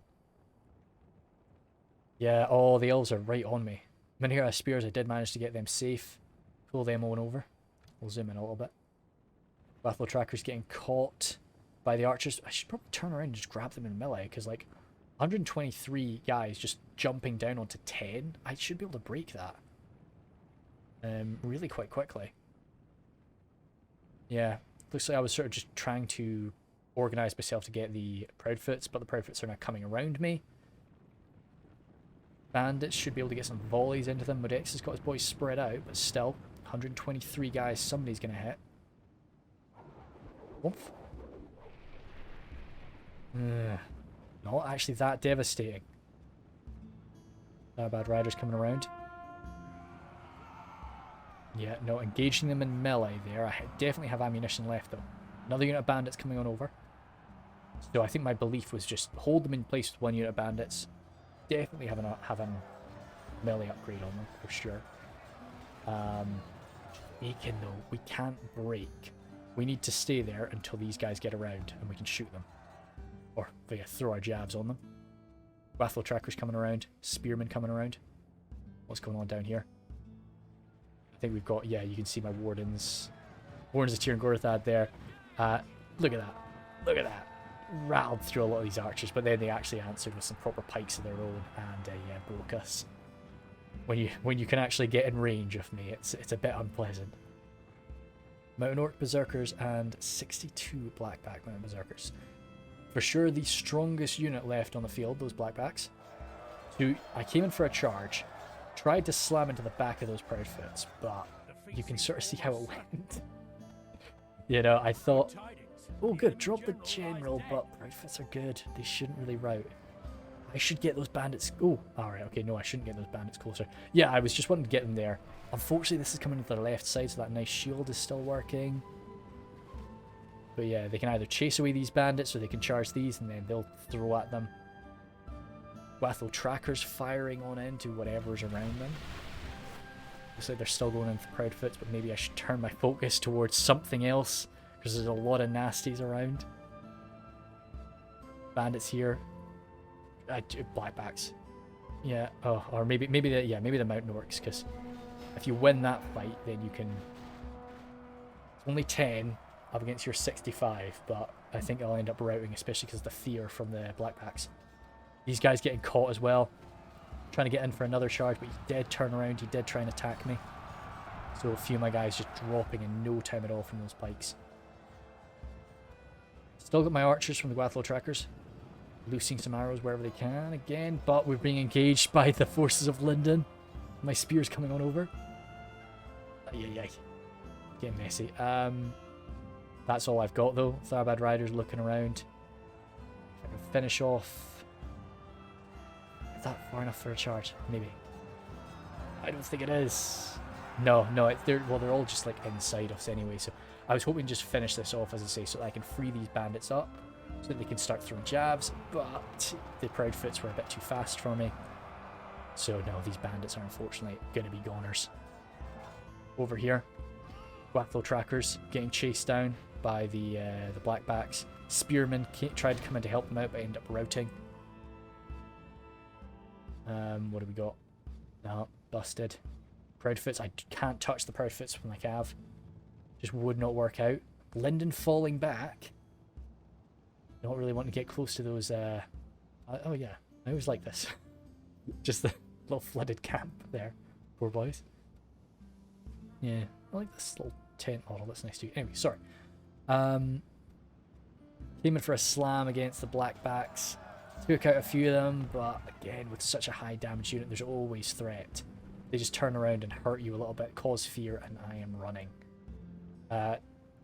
Yeah, oh, the elves are right on me. Minhira Spears, I did manage to get them safe. Pull them on over. We'll zoom in a little bit. Gwathlo Tracker's getting caught by the archers. I should probably turn around and just grab them in melee, because like 123 guys just jumping down onto 10, I should be able to break that. Really quite quickly. Yeah, looks like I was sort of just trying to organize myself to get the Proudfoots, but the Proudfoots are now coming around me. Bandits should be able to get some volleys into them. Modex has got his boys spread out, but still, 123 guys, somebody's going to hit. Oomph. Not actually that devastating. Bad Riders coming around. Yeah, no, engaging them in melee there. I definitely have ammunition left though. Another unit of bandits coming on over. So I think my belief was just hold them in place with one unit of bandits. Definitely have a melee upgrade on them for sure. Bacon though, we can't break. We need to stay there until these guys get around and we can shoot them. Or throw our jabs on them. Gwathlo Trackers coming around. Spearmen coming around. What's going on down here? I think we've got, yeah, you can see my Wardens. Wardens of Tyr and Gorthad there. Look at that. Look at that. Rattled through a lot of these archers, but then they actually answered with some proper pikes of their own and yeah, broke us. When you can actually get in range of me, it's a bit unpleasant. Mountain Orc Berserkers and 62 Blackback Mountain Berserkers. For sure the strongest unit left on the field, those Blackbacks. So I came in for a charge, tried to slam into the back of those Proudfoots, but you can sort of see how it went. You know, I thought, oh good, drop the general, but Proudfoots are good. They shouldn't really rout. I should get those bandits. Oh, alright, okay, no, I shouldn't get those bandits closer. Yeah, I was just wanting to get them there. Unfortunately, this is coming to the left side, so that nice shield is still working. But yeah, they can either chase away these bandits or they can charge these and then they'll throw at them. Wathel trackers firing on into whatever's around them. Looks like they're still going in for Proudfoots, but maybe I should turn my focus towards something else because there's a lot of nasties around. Bandits here. Blackbacks. Yeah. Oh, or maybe the Mountain Orcs, because if you win that fight, then you can. It's only 10 up against your 65, but I think I'll end up routing, especially because of the fear from the Blackbacks. These guys getting caught as well. Trying to get in for another charge, but he did turn around. He did try and attack me. So a few of my guys just dropping in no time at all from those pikes. Still got my archers from the Wathel trackers. Loosing some arrows wherever they can again, but we're being engaged by the forces of Lindon. My spear's coming on over. Ay. Getting messy. That's all I've got though. Tharbad Riders looking around. If I can finish off. Is that far enough for a charge? Maybe. I don't think it is. No, they're all just like inside us anyway, so I was hoping to just finish this off, as I say, so that I can free these bandits up, so that they can start throwing jabs, but the Proudfoots were a bit too fast for me. So no, these bandits are unfortunately going to be goners. Over here, Wathel trackers getting chased down by the Blackbacks. Spearmen tried to come in to help them out, but ended up routing. What do we got? No, busted. Proudfoots, I can't touch the Proudfoots with my cav. Just would not work out. Lindon falling back. Don't really want to get close to those, oh yeah, I always like this. Just the little flooded camp there. Poor boys. Yeah, I like this little tent model, that's nice too. Anyway, sorry. Came in for a slam against the Blackbacks. Took out a few of them, but again, with such a high damage unit, there's always threat. They just turn around and hurt you a little bit, cause fear, and I am running.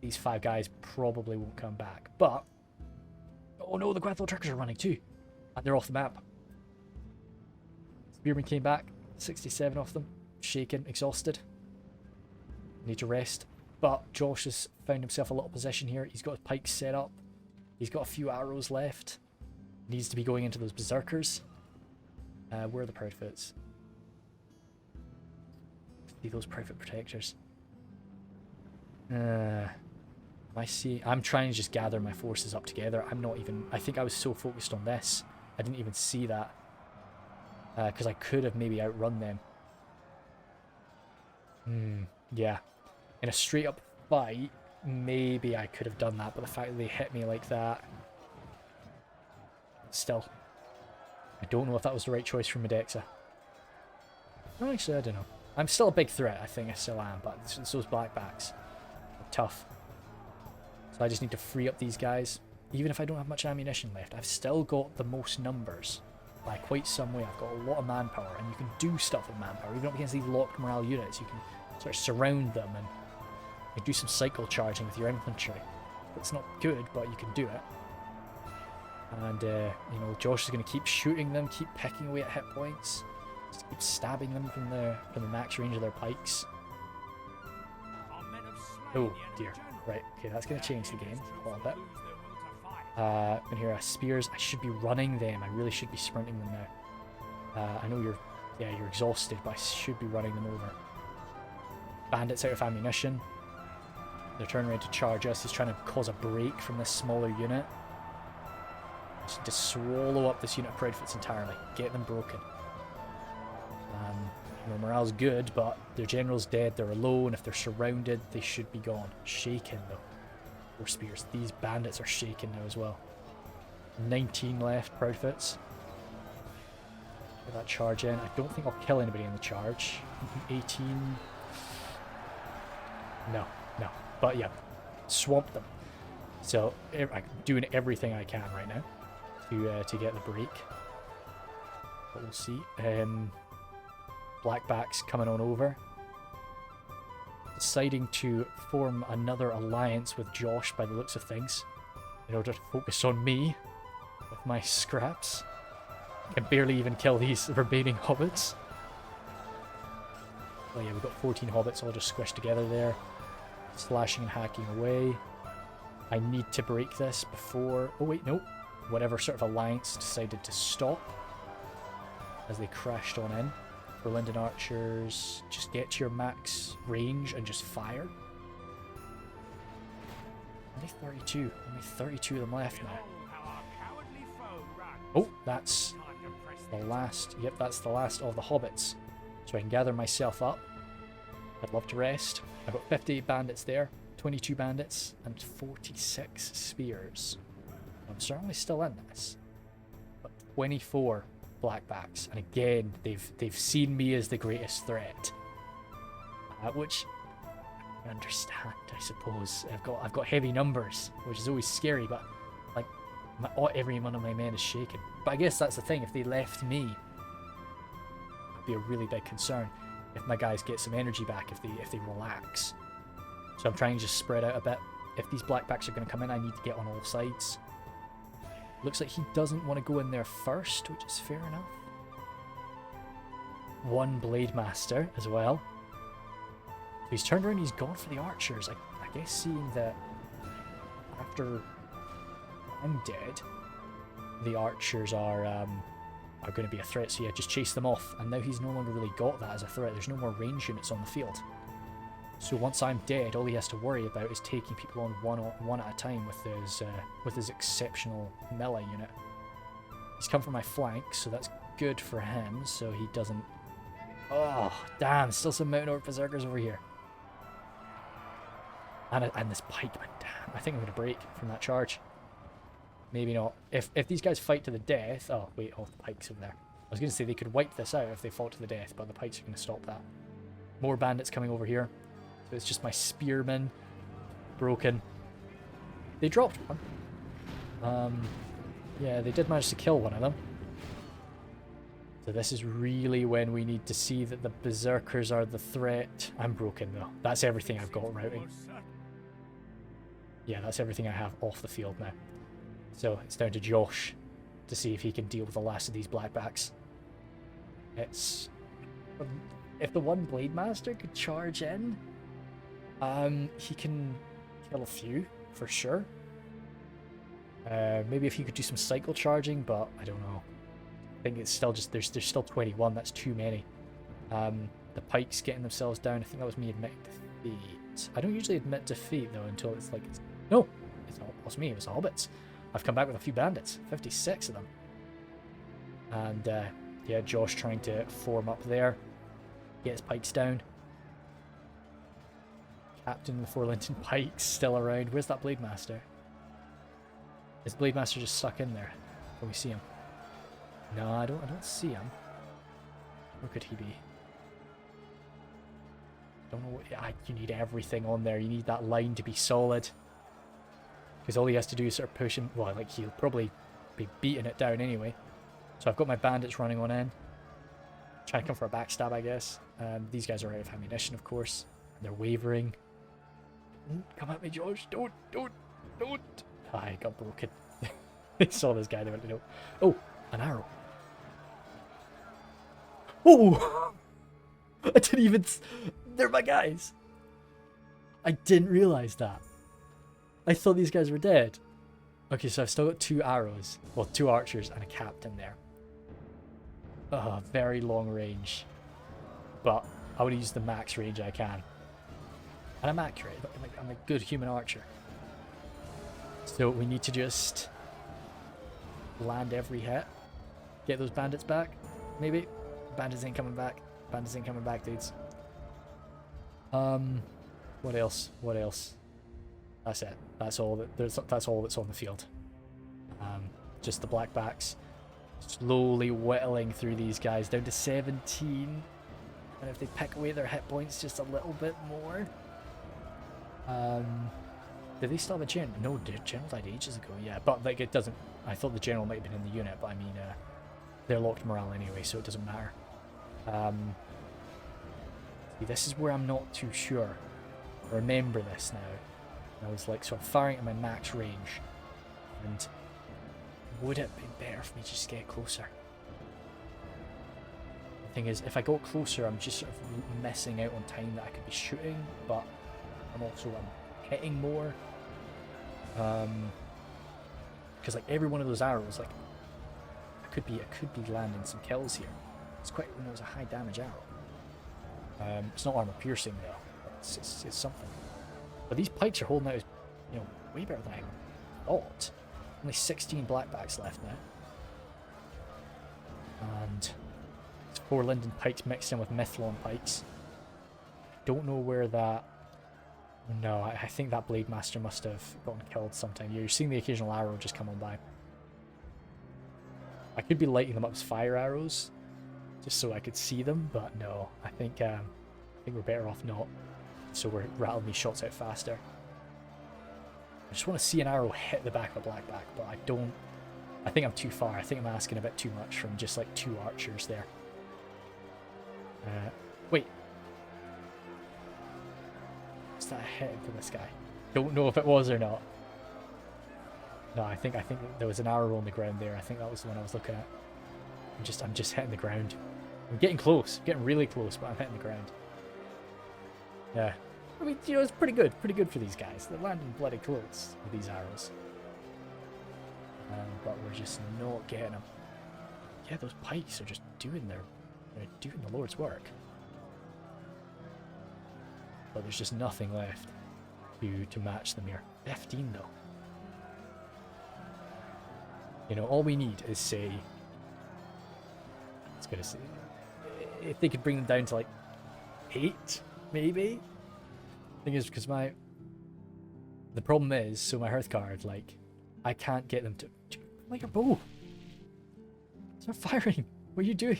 These 5 guys probably won't come back, but... Oh no, the Wathel trackers are running too. And they're off the map. Spearmen came back, 67 off them. Shaken, exhausted. Need to rest. But Josh has found himself a little position here. He's got his pikes set up. He's got a few arrows left. Needs to be going into those berserkers. Where are the Proudfoots? See those Proudfoot protectors. I'm trying to just gather my forces up together. I'm not even... I think I was so focused on this, I didn't even see that. Because I could have maybe outrun them. Yeah. In a straight up fight, maybe I could have done that, but the fact that they hit me like that... Still. I don't know if that was the right choice from Medexa. No, actually, I don't know. I'm still a big threat, I think I still am, but it's those Blackbacks. They're tough. So I just need to free up these guys. Even if I don't have much ammunition left, I've still got the most numbers by quite some way. I've got a lot of manpower, and you can do stuff with manpower. Even up against these locked morale units, you can sort of surround them and do some cycle charging with your infantry. It's not good, but you can do it. And, you know, Josh is going to keep shooting them, keep pecking away at hit points. Just keep stabbing them from the max range of their pikes. Oh, dear. Right, okay, that's going to change the game a little bit. And here are spears. I should be running them. I really should be sprinting them now. I know you're exhausted, but I should be running them over. Bandits out of ammunition. They're turning around to charge us. He's trying to cause a break from this smaller unit. Just to swallow up this unit of Proudfoots entirely. Get them broken. You know, morale's good, but their general's dead. They're alone. If they're surrounded, they should be gone. Shaken, though. Or spears. These bandits are shaken now as well. 19 left, Proudfoots. Get that charge in. I don't think I'll kill anybody in the charge. 18. No. But yeah, swamp them. So I'm doing everything I can right now to get the break. But we'll see. Blackbacks coming on over. Deciding to form another alliance with Josh by the looks of things, in order to focus on me with my scraps. I can barely even kill these remaining hobbits. Oh yeah, we've got 14 hobbits all just squished together there. Slashing and hacking away. I need to break this before... Oh wait, no. Whatever sort of alliance decided to stop as they crashed on in. For Lindon archers, just get to your max range and just fire. Only 32. Only 32 of them left now. Oh, that's the last. Yep, that's the last of the hobbits. So I can gather myself up. I'd love to rest. I've got 58 bandits there, 22 bandits, and 46 spears. I'm certainly still in this. But 24 blackbacks, and again, they've seen me as the greatest threat. Which I understand, I suppose. I've got heavy numbers, which is always scary, but like every one of my men is shaken. But I guess that's the thing. If they left me, it'd be a really big concern. If my guys get some energy back, if they relax. So I'm trying to just spread out a bit. If these blackbacks are going to come in, I need to get on all sides. Looks like he doesn't want to go in there first, which is fair enough. One Blade Master as well. He's turned around, he's gone for the archers. I guess seeing that after I'm dead, the archers are going to be a threat, so yeah, just chase them off. And now he's no longer really got that as a threat. There's no more range units on the field. So once I'm dead, all he has to worry about is taking people on one at a time with his exceptional melee unit. He's come from my flank, so that's good for him, so he doesn't... Oh, damn, still some Mountain Orc Berserkers over here. And this pikeman, damn, I think I'm going to break from that charge. Maybe not. If these guys fight to the death... Oh, wait, oh, the pikes over there. I was going to say they could wipe this out if they fought to the death, but the pikes are going to stop that. More bandits coming over here. So it's just my spearmen broken. They dropped one. Yeah, they did manage to kill one of them. So this is really when we need to see that the berserkers are the threat. I'm broken though. That's everything I've got routing. Yeah, that's everything I have off the field now. So it's down to Josh to see if he can deal with the last of these blackbacks. It's... If the one Blade Master could charge in, he can kill a few, for sure. Maybe if he could do some cycle charging, but I don't know. I think it's still just, there's still 21, that's too many. The pikes getting themselves down, I think that was me admitting defeat. I don't usually admit defeat, though, until it's like, no, it's not, it was me, it was the hobbits. I've come back with a few bandits, 56 of them. And, yeah, Josh trying to form up there, get his pikes down. Captain of the 4 Lindon pikes still around. Where's that Blade Master? Is Blade Master just stuck in there? Can we see him? No, I don't see him. Where could he be? Don't know what... you need everything on there. You need that line to be solid. Because all he has to do is sort of push him... Well, like, he'll probably be beating it down anyway. So I've got my bandits running on in. Trying to come for a backstab, I guess. These guys are out of ammunition, of course. They're wavering. Come at me, Josh. Don't. Ah, I got broken. They saw this guy, they went to know. Oh, an arrow. Oh! I didn't even... They're my guys. I didn't realise that. I thought these guys were dead. Okay, so I've still got 2 arrows. Well, 2 archers and a captain there. Very long range. But I would use the max range I can. And I'm accurate. I'm a good human archer. So we need to just land every hit. Get those bandits back. Maybe. Bandits ain't coming back. Bandits ain't coming back, dudes. What else? What else? That's it. That's all that's all that's on the field. Just the blackbacks. Slowly whittling through these guys down to 17. And if they pick away their hit points just a little bit more, Did they still have a general? No, the general died ages ago, yeah. But, like, it doesn't... I thought the general might have been in the unit, but I mean, they're locked morale anyway, so it doesn't matter. See, this is where I'm not too sure. I remember this now. I was, like, sort of firing at my max range. And would it be better for me to just get closer? The thing is, if I go closer, I'm just sort of missing out on time that I could be shooting, but I'm hitting more. Because like every one of those arrows, like I could be landing some kills here. It's quite, you know, it's a high damage arrow. It's not armor piercing though. It's something. But these pikes are holding out, you know, way better than I thought. Only 16 blackbacks left now. And it's 4 Lindon pikes mixed in with Mithlon pikes. Don't know where that... No, I think that Blade Master must have gotten killed sometime. You're seeing the occasional arrow just come on by. I could be lighting them up as fire arrows, just so I could see them, but no. I think we're better off not. So we're rattling these shots out faster. I just want to see an arrow hit the back of a blackback, but I don't. I think I'm too far. I think I'm asking a bit too much from just like 2 archers there. Wait. Was that a hit for this guy? Don't know if it was or not. No, I think there was an arrow on the ground there. I think that was the one I was looking at. I'm just hitting the ground. I'm getting close, getting really close, but I'm hitting the ground. Yeah, I mean, you know, it's pretty good for these guys. They're landing bloody close with these arrows. But we're just not getting them. Yeah, those pikes are just doing the Lord's work. But there's just nothing left to match them here. 15 though. You know, all we need is say, it's gonna say, if they could bring them down to like 8, maybe. Thing is, because the problem is, so my Hearthguard, like, I can't get them to like your bow. Start firing. What are you doing?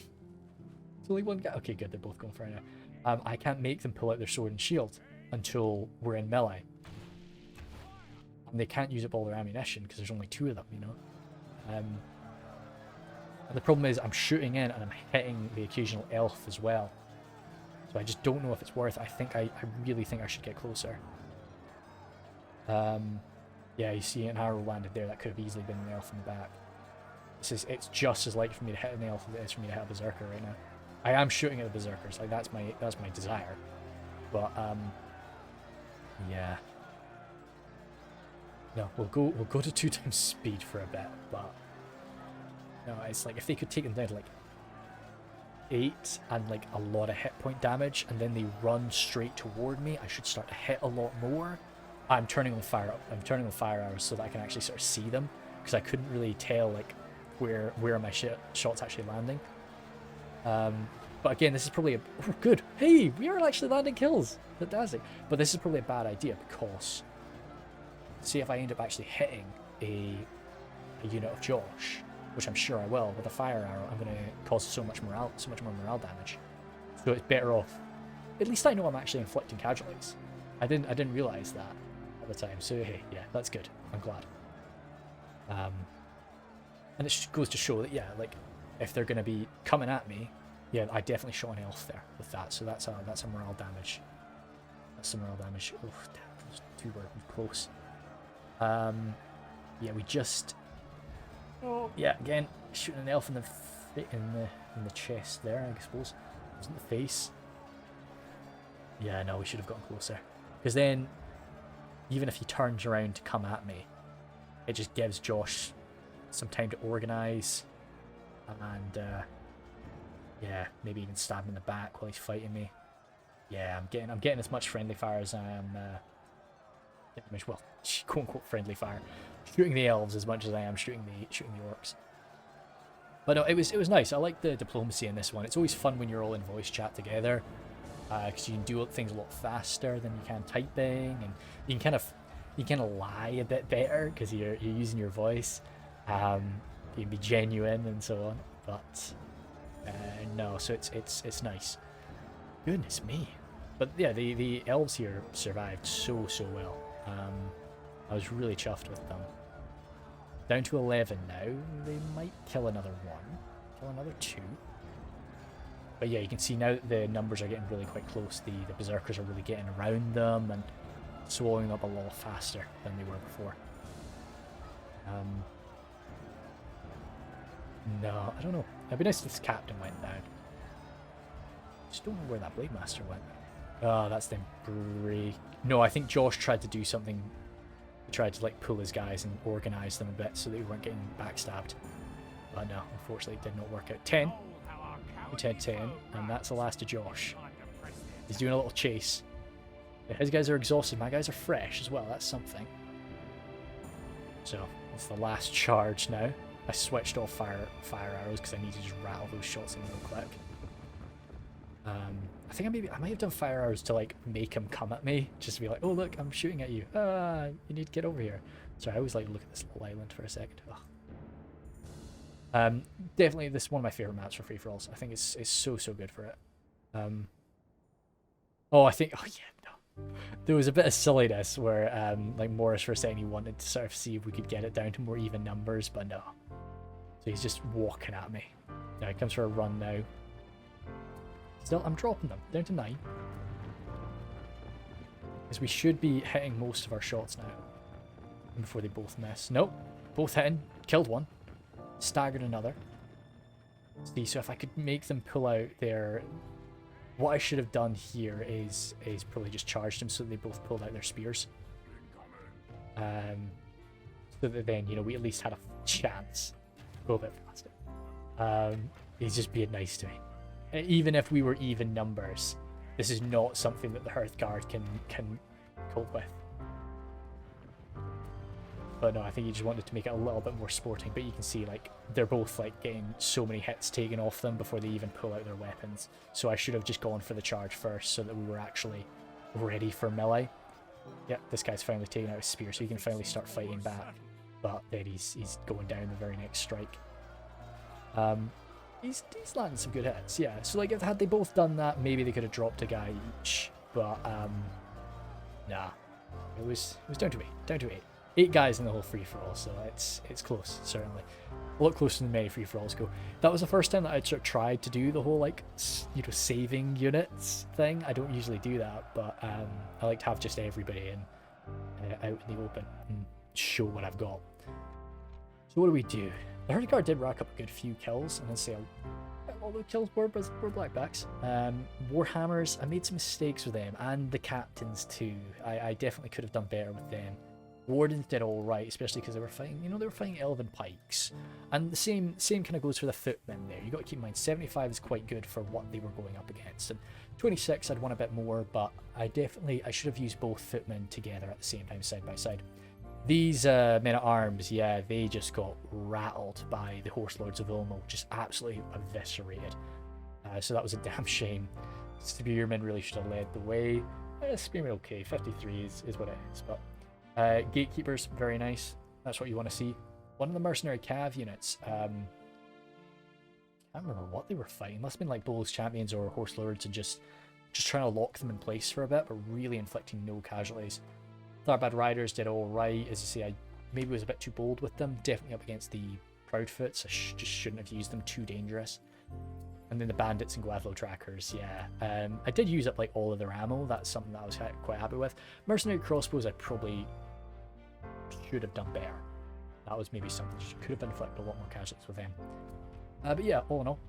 It's only one guy. Okay, good. They're both going for it now. I can't make them pull out their sword and shield until we're in melee. And they can't use up all their ammunition because there's only 2 of them, you know. And the problem is I'm shooting in and I'm hitting the occasional elf as well. So I just don't know if it's worth it. I really think I should get closer. Yeah, you see an arrow landed there. That could have easily been an elf in the back. It's just as likely for me to hit an elf as it is for me to hit a berserker right now. I am shooting at the berserkers, like that's my desire. But yeah. No, we'll go to 2 times speed for a bit, but no, it's like if they could take them down to like 8 and like a lot of hit point damage, and then they run straight toward me, I should start to hit a lot more. I'm turning on fire arrows so that I can actually sort of see them, because I couldn't really tell like where my shots actually landing. But again, this is probably good. Hey, we are actually landing kills. Fantastic. But this is probably a bad idea because, see, if I end up actually hitting a unit of Josh, which I'm sure I will, with a fire arrow, I'm going to cause so much more morale damage. So it's better off. At least I know I'm actually inflicting casualties. I didn't realize that at the time. So hey, yeah, that's good. I'm glad. And it just goes to show that, yeah, like if they're going to be coming at me, yeah, I definitely shot an elf there with that. So that's a morale damage. That's some morale damage. Oh, damn, those 2 were close. Yeah, we just. Oh, yeah, again, shooting an elf in the chest there, I suppose. It was in the face. Yeah, no, we should have gotten closer. Because then, even if he turns around to come at me, it just gives Josh some time to organize, and yeah, maybe even stab him in the back while he's fighting me. Yeah, I'm getting as much friendly fire as I am. Well, quote unquote friendly fire, shooting the elves as much as I am shooting the orcs. But no, it was nice. I like the diplomacy in this one. It's always fun when you're all in voice chat together, because you can do things a lot faster than you can typing, and you can kind of lie a bit better because you're using your voice. You can be genuine and so on. But no, so it's nice. Goodness me, But yeah, the elves here survived so well. I was really chuffed with them. Down to 11 now. They might kill another one, kill another 2. But yeah, you can see now that the numbers are getting really quite close. The berserkers are really getting around them and swallowing up a lot faster than they were before. No, I don't know. It'd be nice if this captain went down. Just don't know where that blade master went. Oh, that's them break. No, I think Josh tried to do something. He tried to like pull his guys and organize them a bit so that we weren't getting backstabbed. But no, unfortunately it did not work out. 10. 10, and that's the last of Josh. He's doing a little chase. Yeah, his guys are exhausted. My guys are fresh as well. That's something. So it's the last charge now. I switched off fire arrows because I need to just rattle those shots in real quick. I think I might have done fire arrows to like make him come at me, just to be like, oh look, I'm shooting at you. You need to get over here. So I always like to look at this little island for a second. Definitely this is one of my favorite maps for free for alls. I think it's so good for it. Oh yeah, no. There was a bit of silliness where like Morris was saying he wanted to sort of see if we could get it down to more even numbers, but no. So he's just walking at me. Now he comes for a run now. Still, I'm dropping them down to 9. Because we should be hitting most of our shots now. Before they both miss. Nope. Both hitting. Killed one. Staggered another. See, so if I could make them pull out their... What I should have done here is probably just charged them so that they both pulled out their spears. So that then, you know, we at least had a chance. Go a bit faster. He's just being nice to me. Even if we were even numbers, this is not something that the Hearthguard can cope with. But no, I think he just wanted to make it a little bit more sporting. But you can see, like, they're both like getting so many hits taken off them before they even pull out their weapons. So I should have just gone for the charge first so that we were actually ready for melee. Yeah, this guy's finally taking out his spear, so he can finally start fighting back. But then he's going down the very next strike. He's landing some good hits, yeah. So like, had they both done that, maybe they could have dropped a guy each. But nah, it was down to 8. 8 guys in the whole free-for-all, so it's close, certainly. A lot closer than many free-for-alls go. That was the first time that I'd sort of tried to do the whole, like, you know, saving units thing. I don't usually do that, but I like to have just everybody out in the open and show what I've got. So what do we do? The Hearthguard did rack up a good few kills, and I'd say all the kills were blackbacks. Warhammers, I made some mistakes with them, and the captains too. I definitely could have done better with them. Wardens did all right, especially because they were fighting, you know, they were fighting elven pikes, and the same kind of goes for the footmen there. You got to keep in mind 75 is quite good for what they were going up against, and 26 I'd want a bit more, but I should have used both footmen together at the same time, side by side. These men at arms, yeah, they just got rattled by the horse lords of Ulmo, just absolutely eviscerated. So that was a damn shame. Spearmen really should have led the way. Spearmen okay, 53 is what it is, but. Gatekeepers, very nice. That's what you want to see. One of the mercenary cav units, can't remember what they were fighting. Must have been like Bulls champions or horse lords and just trying to lock them in place for a bit, but really inflicting no casualties. Tharbad riders did all right. As you say, I maybe was a bit too bold with them. Definitely up against the Proudfoots. I just shouldn't have used them, too dangerous. And then the bandits and Guadlo trackers, yeah. I did use up like all of their ammo. That's something that I was quite happy with. Mercenary crossbows, I probably should have done better. That was maybe something that could have inflicted a lot more casualties with them. But yeah, all in all,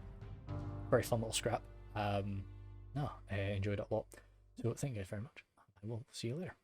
very fun little scrap. No, I enjoyed it a lot. So thank you guys very much. I will see you later.